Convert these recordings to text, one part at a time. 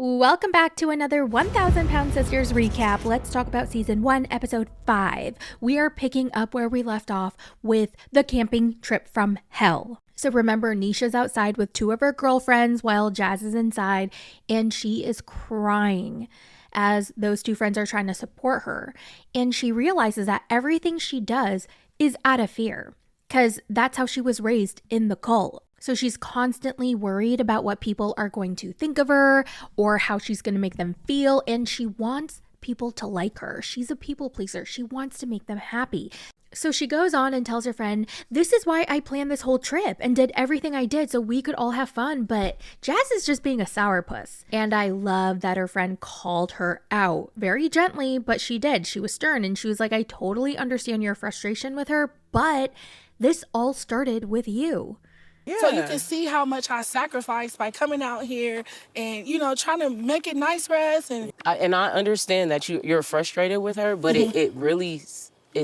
Welcome back to another 1000 Pound Sisters recap. Let's talk about season 1, episode 5. We are picking up where we left off with the camping trip from hell. So remember, Nesha's outside with two of her girlfriends while Jazz is inside, and she is crying as those two friends are trying to support her. And she realizes that everything she does is out of fear, because that's how she was raised in the cult. So she's constantly worried about what people are going to think of her or how she's going to make them feel. And she wants people to like her. She's a people pleaser. She wants to make them happy. So she goes on and tells her friend, this is why I planned this whole trip and did everything I did so we could all have fun. But Jazz is just being a sourpuss. And I love that her friend called her out very gently, but she did. She was stern and she was like, I totally understand your frustration with her, but this all started with you. Yeah. So you can see how much I sacrificed by coming out here and, trying to make it nice for us. And I understand that you're frustrated with her, but it really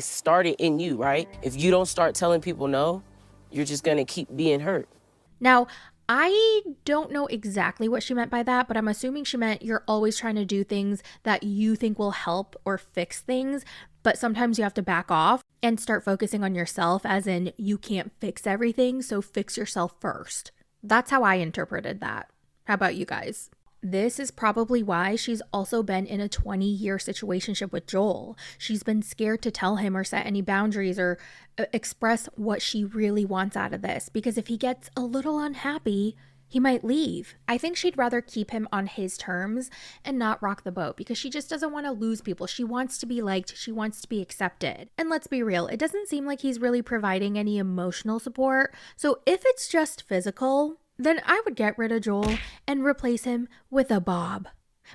started in you, right? If you don't start telling people no, you're just going to keep being hurt. Now, I don't know exactly what she meant by that, but I'm assuming she meant you're always trying to do things that you think will help or fix things, but sometimes you have to back off and start focusing on yourself, as in you can't fix everything, so fix yourself first. That's how I interpreted that. How about you guys? This is probably why she's also been in a 20-year situationship with Joel. She's been scared to tell him or set any boundaries or express what she really wants out of this, because if he gets a little unhappy, he might leave. I think she'd rather keep him on his terms and not rock the boat, because she just doesn't want to lose people. She wants to be liked. She wants to be accepted. And let's be real, it doesn't seem like he's really providing any emotional support. So if it's just physical, then I would get rid of Joel and replace him with a Bob,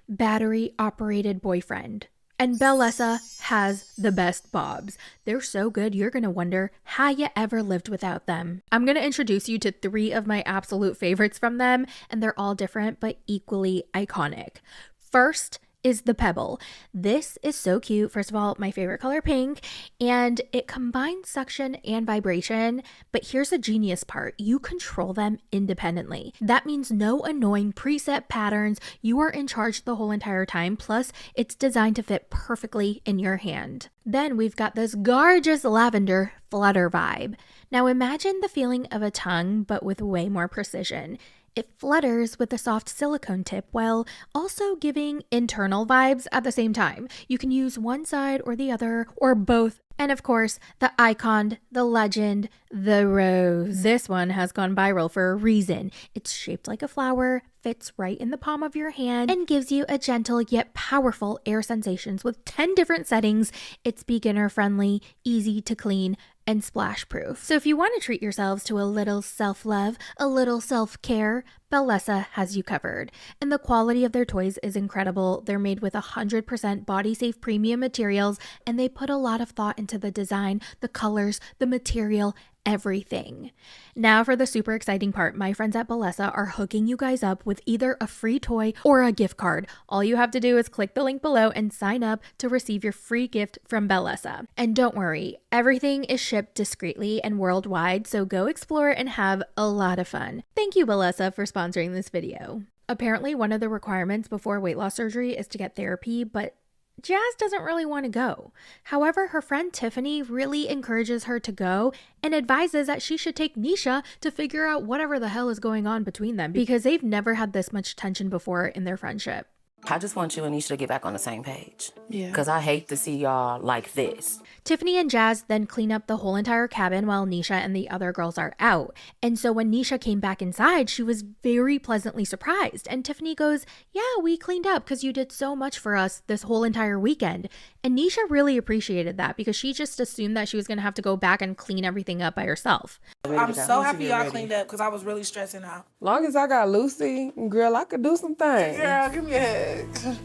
battery-operated boyfriend. And Bellessa has the best bobs. They're so good, you're going to wonder how you ever lived without them. I'm going to introduce you to 3 of my absolute favorites from them, and they're all different but equally iconic. First is the Pebble. This is so cute. First of all, my favorite color, pink, and it combines suction and vibration, but here's the genius part. You control them independently. That means no annoying preset patterns. You are in charge the whole entire time, plus it's designed to fit perfectly in your hand. Then we've got this gorgeous lavender flutter vibe. Now imagine the feeling of a tongue, but with way more precision. It flutters with a soft silicone tip while also giving internal vibes at the same time. You can use one side or the other or both. And of course, the icon, the legend, the rose. This one has gone viral for a reason. It's shaped like a flower, fits right in the palm of your hand, and gives you a gentle yet powerful air sensations with 10 different settings. It's beginner friendly, easy to clean, and splash proof. So if you want to treat yourselves to a little self-love, a little self-care, Bellessa has you covered. And the quality of their toys is incredible. They're made with 100% body-safe premium materials, and they put a lot of thought into the design, the colors, the material, everything. Now for the super exciting part, my friends at Bellessa are hooking you guys up with either a free toy or a gift card. All you have to do is click the link below and sign up to receive your free gift from Bellessa. And don't worry, everything is shipped discreetly and worldwide, so go explore and have a lot of fun. Thank you, Bellessa, for sponsoring this video. Apparently, one of the requirements before weight loss surgery is to get therapy, but Jazz doesn't really want to go. However, her friend Tiffany really encourages her to go and advises that she should take Nesha to figure out whatever the hell is going on between them, because they've never had this much tension before in their friendship. I just want you and Nesha to get back on the same page. Yeah. Because I hate to see y'all like this. Tiffany and Jazz then clean up the whole entire cabin while Nesha and the other girls are out. And so when Nesha came back inside, she was very pleasantly surprised. And Tiffany goes, yeah, we cleaned up because you did so much for us this whole entire weekend. And Nesha really appreciated that, because she just assumed that she was going to have to go back and clean everything up by herself. I'm so happy y'all cleaned up because I was really stressing out. Long as I got Lucy, girl, I could do some things. Girl, give me a hug.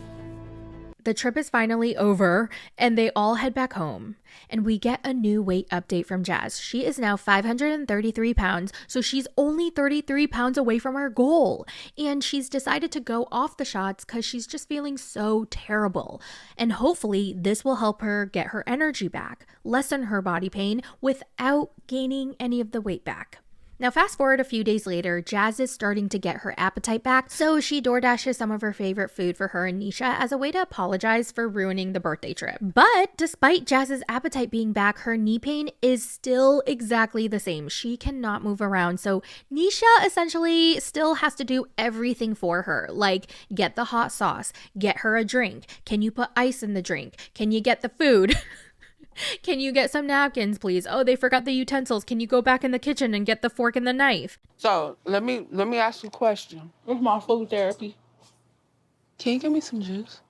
The trip is finally over and they all head back home. And we get a new weight update from Jazz. She is now 533 pounds, so she's only 33 pounds away from her goal. And she's decided to go off the shots because she's just feeling so terrible. And hopefully this will help her get her energy back, lessen her body pain without gaining any of the weight back. Now, fast forward a few days later, Jazz is starting to get her appetite back, so she DoorDashes some of her favorite food for her and Nesha as a way to apologize for ruining the birthday trip. But despite Jazz's appetite being back, her knee pain is still exactly the same. She cannot move around, so Nesha essentially still has to do everything for her, like get the hot sauce, get her a drink, can you put ice in the drink, can you get the food? Can you get some napkins, please? Oh, they forgot the utensils. Can you go back in the kitchen and get the fork and the knife? So let me ask you a question. Where's my food therapy? Can you give me some juice?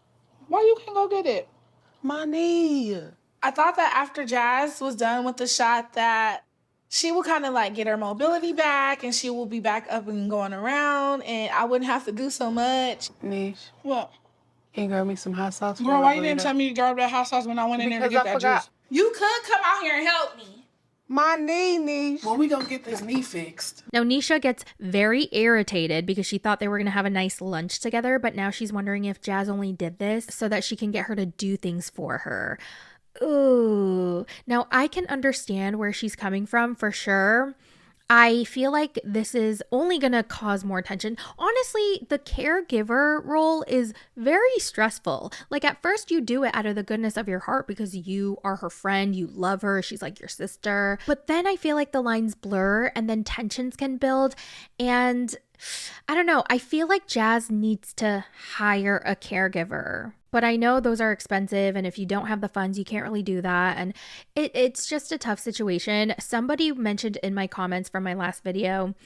Why you can't go get it? My knee. I thought that after Jazz was done with the shot that she will kind of like get her mobility back and she will be back up and going around and I wouldn't have to do so much. Niche, What? can you grab me some hot sauce? Girl, why you didn't tell me to grab that hot sauce when I went in there to Because get I that forgot. juice? You could come out here and help me. My knee, Niche. Well, we gonna get this knee fixed. Now, Nesha gets very irritated because she thought they were going to have a nice lunch together, but now she's wondering if Jazz only did this so that she can get her to do things for her. Ooh. Now, I can understand where she's coming from for sure. I feel like this is only going to cause more tension. Honestly, the caregiver role is very stressful. Like at first you do it out of the goodness of your heart because you are her friend, you love her, she's like your sister. But then I feel like the lines blur and then tensions can build and I don't know. I feel like Jazz needs to hire a caregiver. But I know those are expensive, and if you don't have the funds, you can't really do that. And it's just a tough situation. Somebody mentioned in my comments from my last video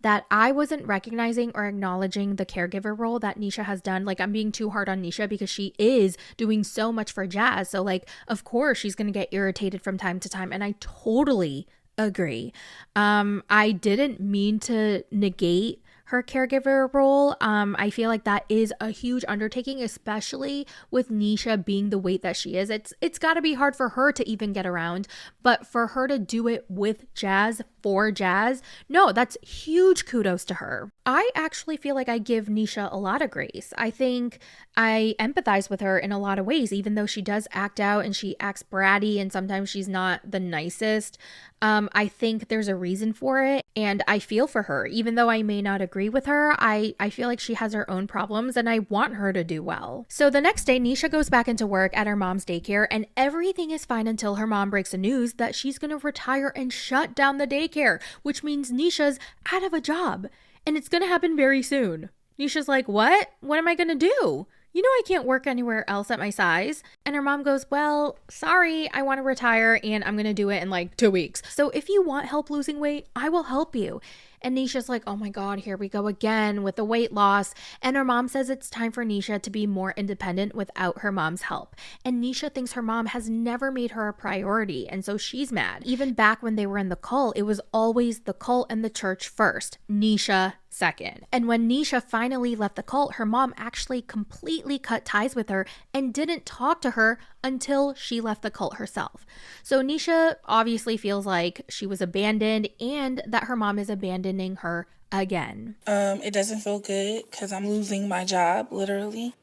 that I wasn't recognizing or acknowledging the caregiver role that Nesha has done. Like, I'm being too hard on Nesha because she is doing so much for Jazz. So, like, of course, she's going to get irritated from time to time. And I totally agree. I didn't mean to negate her caregiver role. I feel like that is a huge undertaking, especially with Nesha being the weight that she is. It's got to be hard for her to even get around, but for her to do it with Jazz, for Jazz, no, that's huge kudos to her. I actually feel like I give Nesha a lot of grace. I think I empathize with her in a lot of ways, even though she does act out and she acts bratty and sometimes she's not the nicest. I think there's a reason for it and I feel for her. Even though I may not agree with her, I feel like she has her own problems and I want her to do well. So the next day, Nesha goes back into work at her mom's daycare and everything is fine until her mom breaks the news that she's going to retire and shut down the daycare, which means Nisha's out of a job and it's going to happen very soon. Nisha's like, what? What am I going to do? You know I can't work anywhere else at my size. And her mom goes, well, sorry, I want to retire and I'm going to do it in like 2 weeks. So if you want help losing weight, I will help you. And Nesha's like, oh my God, here we go again with the weight loss. And her mom says it's time for Nesha to be more independent without her mom's help. And Nesha thinks her mom has never made her a priority. And so she's mad. Even back when they were in the cult, it was always the cult and the church first. Nesha second. And when Nesha finally left the cult, her mom actually completely cut ties with her and didn't talk to her until she left the cult herself. So Nesha obviously feels like she was abandoned and that her mom is abandoning her again. It doesn't feel good because I'm losing my job, literally.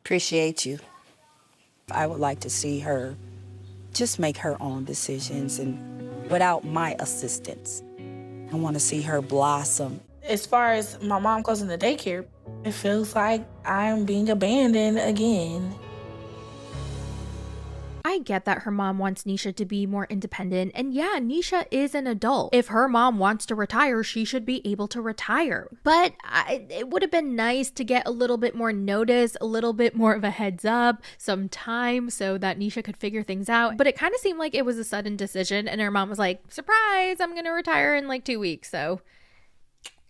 Appreciate you. I would like to see her just make her own decisions and without my assistance. I want to see her blossom. As far as my mom goes in the daycare, it feels like I'm being abandoned again. I get that her mom wants Nesha to be more independent. And yeah, Nesha is an adult. If her mom wants to retire, she should be able to retire. But it would have been nice to get a little bit more notice, a little bit more of a heads up, some time so that Nesha could figure things out. But it kind of seemed like it was a sudden decision. And her mom was like, surprise, I'm going to retire in like 2 weeks. So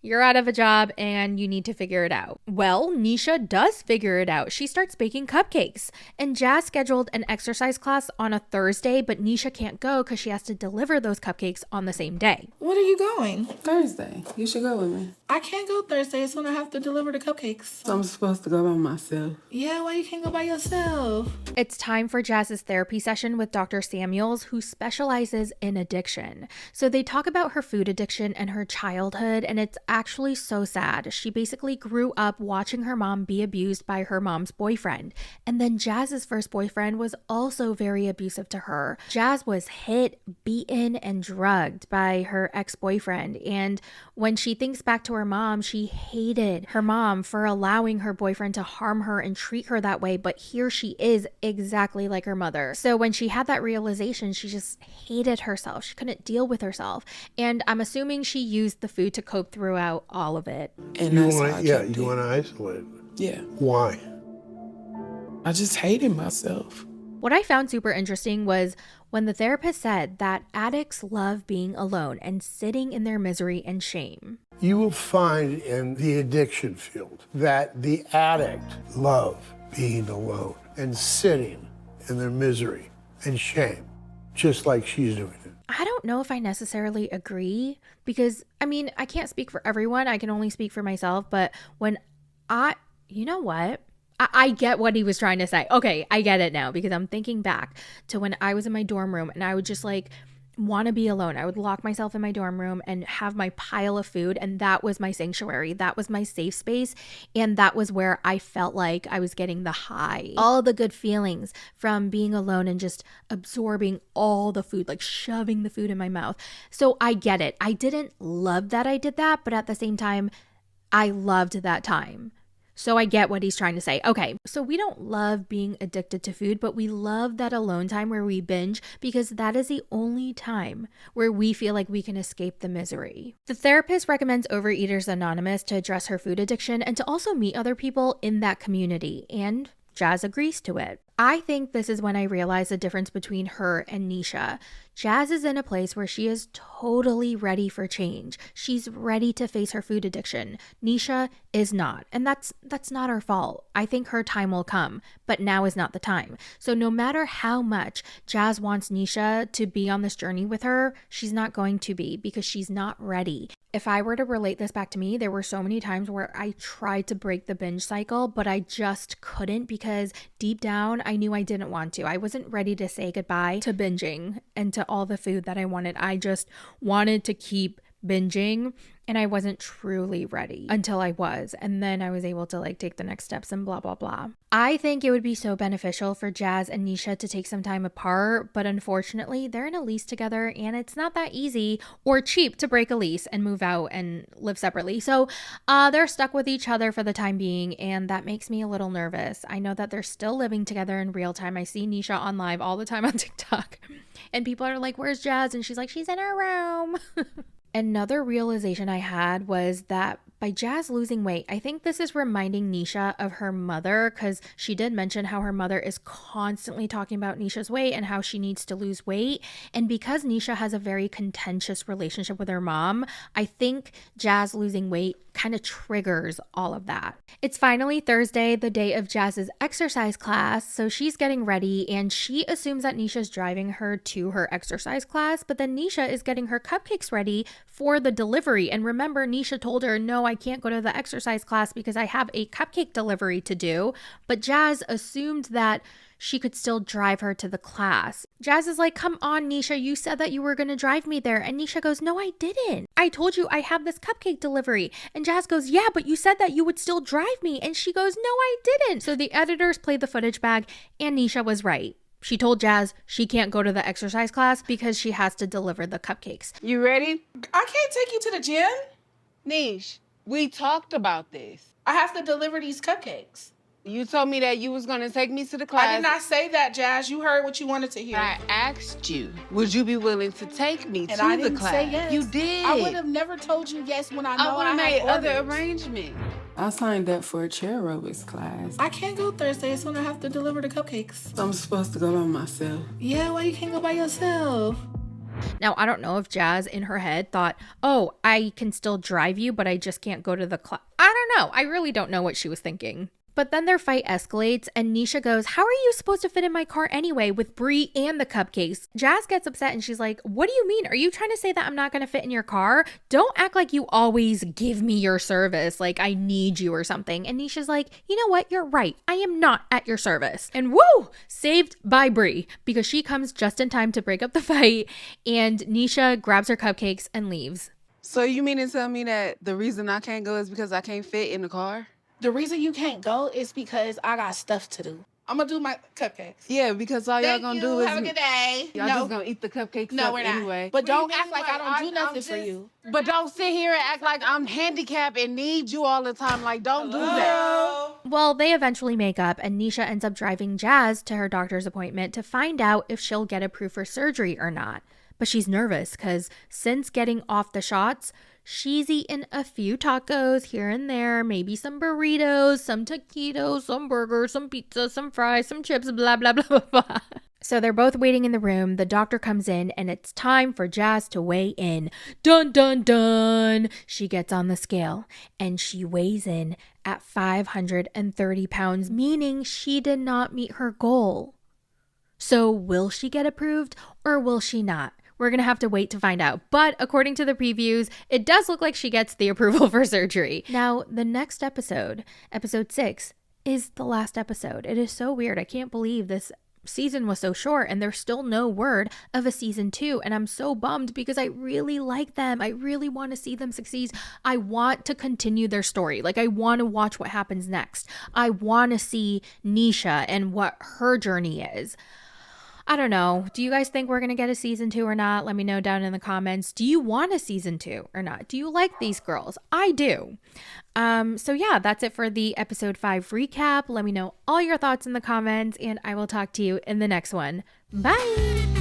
you're out of a job and you need to figure it out. Well, Nesha does figure it out. She starts baking cupcakes. And Jazz scheduled an exercise class on a Thursday, but Nesha can't go because she has to deliver those cupcakes on the same day. When are you going? Thursday. You should go with me. I can't go Thursday. It's when I have to deliver the cupcakes. So I'm supposed to go by myself. Yeah, why you can't go by yourself? It's time for Jazz's therapy session with Dr. Samuels, who specializes in addiction. So they talk about her food addiction and her childhood, and it's actually so sad. She basically grew up watching her mom be abused by her mom's boyfriend. And then Jazz's first boyfriend was also very abusive to her. Jazz was hit, beaten, and drugged by her ex-boyfriend. And when she thinks back to her mom, she hated her mom for allowing her boyfriend to harm her and treat her that way. But here she is exactly like her mother. So when she had that realization, she just hated herself. She couldn't deal with herself. And I'm assuming she used the food to cope throughout all of it. And You that's want how I to, yeah, kept you it. want to isolate. Yeah. Why? I just hated myself. What I found super interesting was when the therapist said that addicts love being alone and sitting in their misery and shame. You will find in the addiction field that the addict love being alone and sitting in their misery and shame, just like she's doing it. I don't know if I necessarily agree because, I mean, I can't speak for everyone. I can only speak for myself. But when you know what? I get what he was trying to say. Okay, I get it now because I'm thinking back to when I was in my dorm room and I would just like want to be alone. I would lock myself in my dorm room and have my pile of food, and that was my sanctuary. That was my safe space, and that was where I felt like I was getting the high. All the good feelings from being alone and just absorbing all the food, like shoving the food in my mouth. So I get it. I didn't love that I did that, but at the same time, I loved that time. So I get what he's trying to say. Okay, so we don't love being addicted to food, but we love that alone time where we binge because that is the only time where we feel like we can escape the misery. The therapist recommends Overeaters Anonymous to address her food addiction and to also meet other people in that community, and Jazz agrees to it. I think this is when I realized the difference between her and Nesha. Jazz is in a place where she is totally ready for change. She's ready to face her food addiction. Nesha is not, and that's not her fault. I think her time will come, but now is not the time. So no matter how much Jazz wants Nesha to be on this journey with her, she's not going to be because she's not ready. If I were to relate this back to me, there were so many times where I tried to break the binge cycle, but I just couldn't because deep down, I knew I didn't want to. I wasn't ready to say goodbye to binging and to all the food that I wanted. I just wanted to keep binging, and I wasn't truly ready until I was. And then I was able to like take the next steps and blah, blah, blah. I think it would be so beneficial for Jazz and Nesha to take some time apart, but unfortunately they're in a lease together and it's not that easy or cheap to break a lease and move out and live separately. So they're stuck with each other for the time being, and that makes me a little nervous. I know that they're still living together in real time. I see Nesha on live all the time on TikTok and people are like, "Where's Jazz?" And she's like, "She's in her room." Another realization I had was that by Jazz losing weight, I think this is reminding Nesha of her mother, because she did mention how her mother is constantly talking about Nesha's weight and how she needs to lose weight. And because Nesha has a very contentious relationship with her mom, I think Jazz losing weight kind of triggers all of that. It's finally Thursday, the day of Jazz's exercise class, so she's getting ready and she assumes that Nesha's driving her to her exercise class, but then Nesha is getting her cupcakes ready for the delivery. And remember, Nesha told her, "No, I can't go to the exercise class because I have a cupcake delivery to do." But Jazz assumed that she could still drive her to the class. Jazz is like, "Come on, Nesha, you said that you were going to drive me there." And Nesha goes, "No, I didn't. I told you I have this cupcake delivery." And Jazz goes, "Yeah, but you said that you would still drive me." And she goes, "No, I didn't." So the editors played the footage back and Nesha was right. She told Jazz she can't go to the exercise class because she has to deliver the cupcakes. You ready? I can't take you to the gym. Nish, we talked about this. I have to deliver these cupcakes. You told me that you was going to take me to the class. I did not say that, Jazz. You heard what you wanted to hear. I asked you, would you be willing to take me And to I the didn't class? say yes. You did. I would have never told you yes when I know would I have made had other orders. arrangements. I signed up for a chair aerobics class. I can't go Thursdays when I have to deliver the cupcakes. I'm supposed to go by myself. Yeah, why you can't go by yourself? Now, I don't know if Jazz in her head thought, "Oh, I can still drive you, but I just can't go to the class." I don't know. I really don't know what she was thinking. But then their fight escalates and Nesha goes, "How are you supposed to fit in my car anyway with Brie and the cupcakes?" Jazz gets upset and she's like, "What do you mean? Are you trying to say that I'm not going to fit in your car? Don't act like you always give me your service, like I need you or something." And Nisha's like, "You know what? You're right. I am not at your service." And woo! Saved by Brie because she comes just in time to break up the fight and Nesha grabs her cupcakes and leaves. So you mean to tell me that the reason I can't go is because I can't fit in the car? The reason you can't go is because I got stuff to do. I'm gonna do my cupcakes. Yeah, because all y'all gonna do is have a good day. y'all just gonna eat the cupcakes No, up we're not. anyway. But What do you don't mean? act like I don't do nothing for just- you. But don't sit here and act like I'm handicapped and need you all the time. Like, don't do that. Well, they eventually make up, and Nesha ends up driving Jazz to her doctor's appointment to find out if she'll get approved for surgery or not. But she's nervous because since getting off the shots, she's eaten a few tacos here and there, maybe some burritos, some taquitos, some burgers, some pizza, some fries, some chips, blah, blah, blah, blah, blah. So they're both waiting in the room. The doctor comes in, and it's time for Jazz to weigh in. Dun, dun, dun. She gets on the scale, and she weighs in at 530 pounds, meaning she did not meet her goal. So will she get approved or will she not? We're going to have to wait to find out. But according to the previews, it does look like she gets the approval for surgery. Now, the next episode, episode 6, is the last episode. It is so weird. I can't believe this season was so short and there's still no word of a season 2. And I'm so bummed because I really like them. I really want to see them succeed. I want to continue their story. Like, I want to watch what happens next. I want to see Nesha and what her journey is. I don't know. Do you guys think we're going to get a season 2 or not? Let me know down in the comments. Do you want a season 2 or not? Do you like these girls? I do. So yeah, that's it for the episode 5 recap. Let me know all your thoughts in the comments and I will talk to you in the next one. Bye.